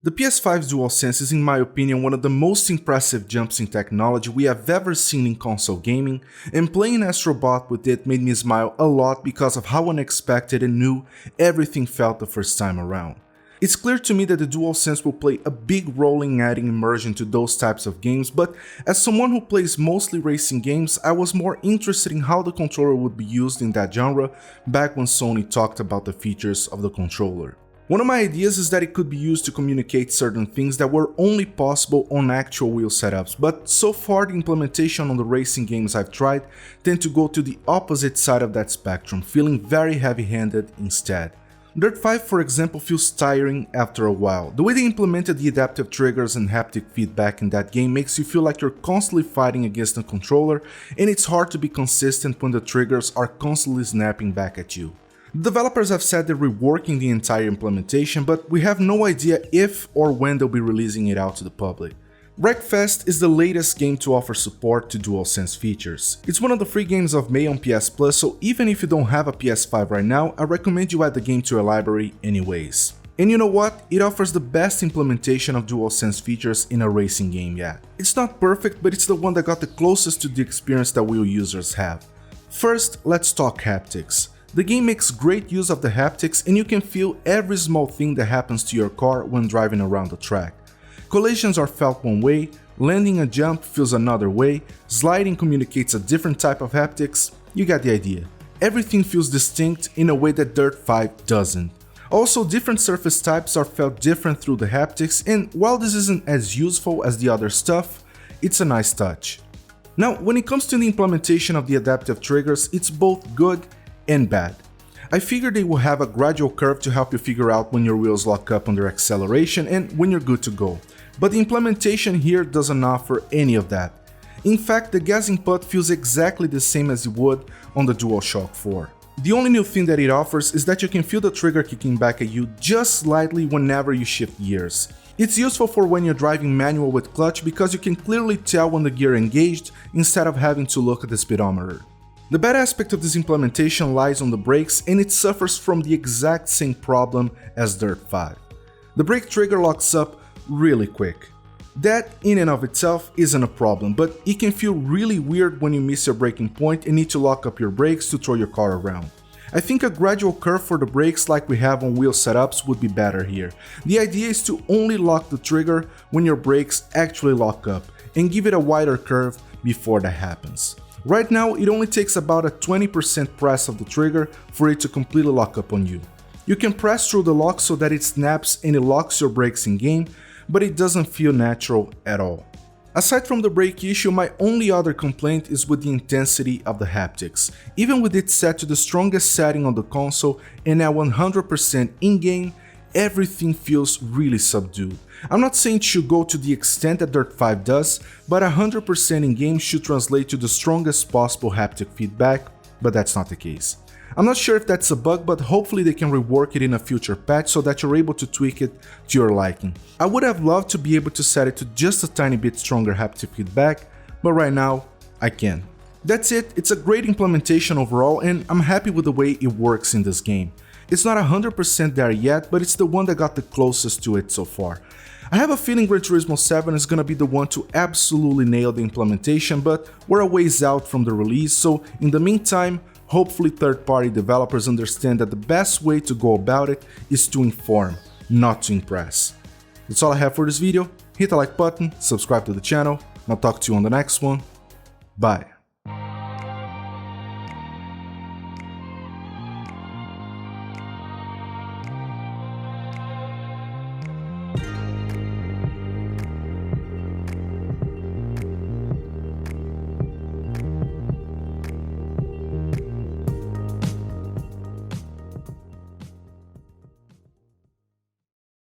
The PS5's DualSense is in my opinion one of the most impressive jumps in technology we have ever seen in console gaming, and playing Astro Bot with it made me smile a lot because of how unexpected and new everything felt the first time around. It's clear to me that the DualSense will play a big role in adding immersion to those types of games, but as someone who plays mostly racing games, I was more interested in how the controller would be used in that genre back when Sony talked about the features of the controller. One of my ideas is that it could be used to communicate certain things that were only possible on actual wheel setups, but so far the implementation on the racing games I've tried tend to go to the opposite side of that spectrum, feeling very heavy-handed instead. Dirt 5, for example, feels tiring after a while. The way they implemented the adaptive triggers and haptic feedback in that game makes you feel like you're constantly fighting against the controller, and it's hard to be consistent when the triggers are constantly snapping back at you. The developers have said they're reworking the entire implementation, but we have no idea if or when they'll be releasing it out to the public. Wreckfest is the latest game to offer support to DualSense features. It's one of the free games of May on PS Plus, so even if you don't have a PS5 right now, I recommend you add the game to your library anyways. And you know what? It offers the best implementation of DualSense features in a racing game yet. It's not perfect, but it's the one that got the closest to the experience that wheel users have. First, let's talk haptics. The game makes great use of the haptics, and you can feel every small thing that happens to your car when driving around the track. Collisions are felt one way, landing a jump feels another way, sliding communicates a different type of haptics, you get the idea. Everything feels distinct in a way that Dirt 5 doesn't. Also, different surface types are felt different through the haptics, and while this isn't as useful as the other stuff, it's a nice touch. Now, when it comes to the implementation of the adaptive triggers, it's both good and bad. I figured they will have a gradual curve to help you figure out when your wheels lock up under acceleration and when you're good to go, but the implementation here doesn't offer any of that. In fact, the gas input feels exactly the same as it would on the DualShock 4. The only new thing that it offers is that you can feel the trigger kicking back at you just slightly whenever you shift gears. It's useful for when you're driving manual with clutch because you can clearly tell when the gear engaged instead of having to look at the speedometer. The bad aspect of this implementation lies on the brakes, and it suffers from the exact same problem as Dirt 5. The brake trigger locks up really quick. That in and of itself isn't a problem, but it can feel really weird when you miss your braking point and need to lock up your brakes to throw your car around. I think a gradual curve for the brakes like we have on wheel setups would be better here. The idea is to only lock the trigger when your brakes actually lock up, and give it a wider curve before that happens. Right now, it only takes about a 20% press of the trigger for it to completely lock up on you. You can press through the lock so that it snaps and it locks your brakes in game, but it doesn't feel natural at all. Aside from the brake issue, my only other complaint is with the intensity of the haptics. Even with it set to the strongest setting on the console and at 100% in-game, everything feels really subdued. I'm not saying it should go to the extent that Dirt 5 does, but 100% in-game should translate to the strongest possible haptic feedback, but that's not the case. I'm not sure if that's a bug, but hopefully they can rework it in a future patch so that you're able to tweak it to your liking. I would have loved to be able to set it to just a tiny bit stronger haptic feedback, but right now, I can't. That's it, it's a great implementation overall, and I'm happy with the way it works in this game. It's not 100% there yet, but it's the one that got the closest to it so far. I have a feeling Gran Turismo 7 is gonna be the one to absolutely nail the implementation, but we're a ways out from the release, so in the meantime, hopefully third-party developers understand that the best way to go about it is to inform, not to impress. That's all I have for this video. Hit the like button, subscribe to the channel, and I'll talk to you on the next one. Bye.